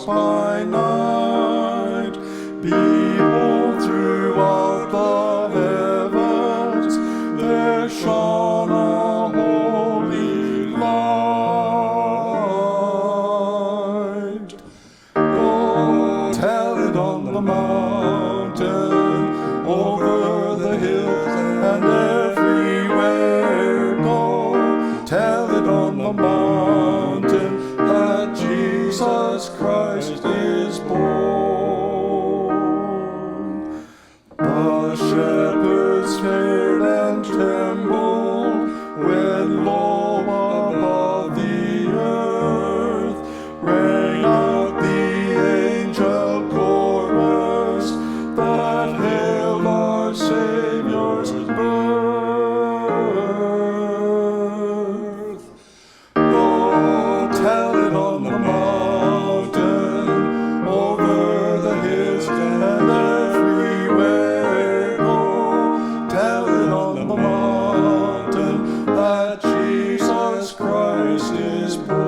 stars by night. Behold, throughout the heavens there shone a holy light. Go tell it on the mountain, over the hills and everywhere. Go tell it on the mountain that Jesus Christ is born. The shepherds feared and trembled when low above the earth rang out the angel chorus that hailed our Savior's birth. Go tell it on the mountain, over the hills and everywhere. Go tell it on the mountain that Jesus Christ is born.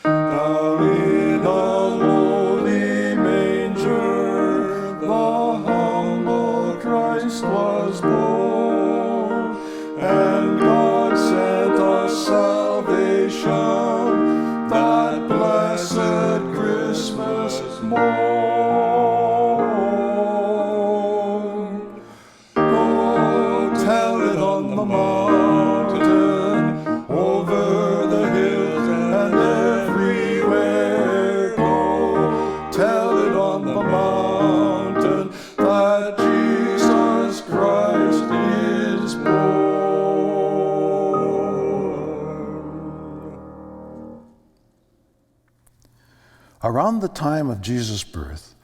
Now in a lowly manger the humble Christ was born, and God sent us salvation that blessed Christmas morn. Go tell it on the mountain, over the hills and everywhere. Go tell it on the mountain that Jesus Christ is born. Around the time of Jesus' birth,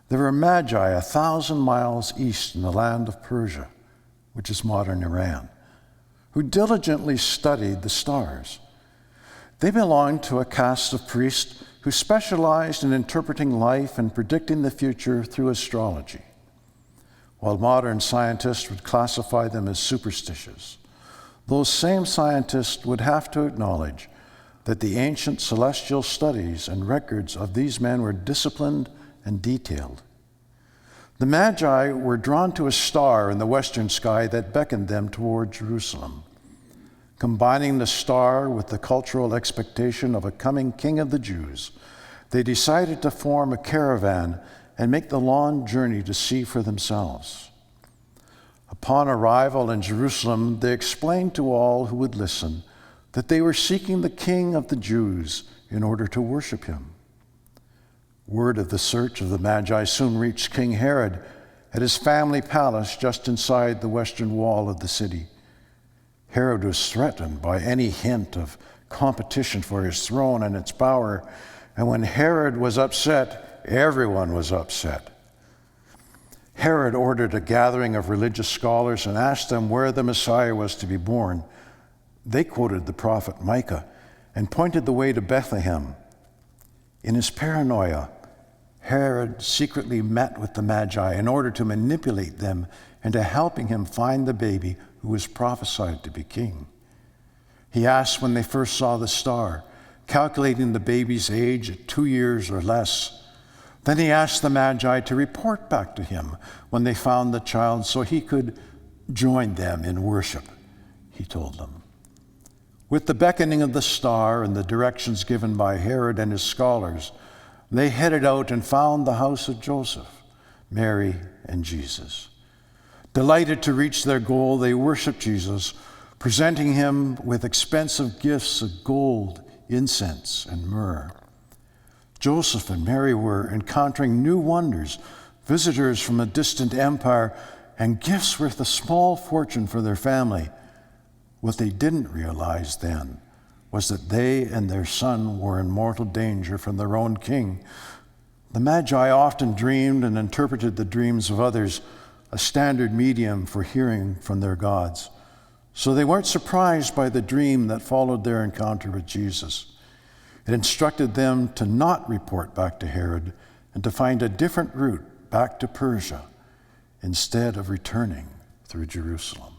there were magi 1,000 miles east in the land of Persia, which is modern Iran, who diligently studied the stars. They belonged to a caste of priests who specialized in interpreting life and predicting the future through astrology, while modern scientists would classify them as superstitious. Those same scientists would have to acknowledge that the ancient celestial studies and records of these men were disciplined and detailed. The Magi were drawn to a star in the western sky that beckoned them toward Jerusalem. Combining the star with the cultural expectation of a coming King of the Jews, they decided to form a caravan and make the long journey to see for themselves. Upon arrival in Jerusalem, they explained to all who would listen that they were seeking the King of the Jews in order to worship him. Word of the search of the Magi soon reached King Herod at his family palace just inside the western wall of the city. Herod was threatened by any hint of competition for his throne and its power, and when Herod was upset, everyone was upset. Herod ordered a gathering of religious scholars and asked them where the Messiah was to be born. They quoted the prophet Micah and pointed the way to Bethlehem. In his paranoia, Herod secretly met with the Magi in order to manipulate them into helping him find the baby who was prophesied to be king. He asked when they first saw the star, calculating the baby's age at 2 years or less. Then he asked the Magi to report back to him when they found the child so he could join them in worship, he told them. With the beckoning of the star and the directions given by Herod and his scholars, they headed out and found the house of Joseph, Mary, and Jesus. Delighted to reach their goal, they worshiped Jesus, presenting him with expensive gifts of gold, incense, and myrrh. Joseph and Mary were encountering new wonders, visitors from a distant empire, and gifts worth a small fortune for their family. What they didn't realize then was that they and their son were in mortal danger from their own king. The Magi often dreamed and interpreted the dreams of others, a standard medium for hearing from their gods. So they weren't surprised by the dream that followed their encounter with Jesus. It instructed them to not report back to Herod and to find a different route back to Persia instead of returning through Jerusalem.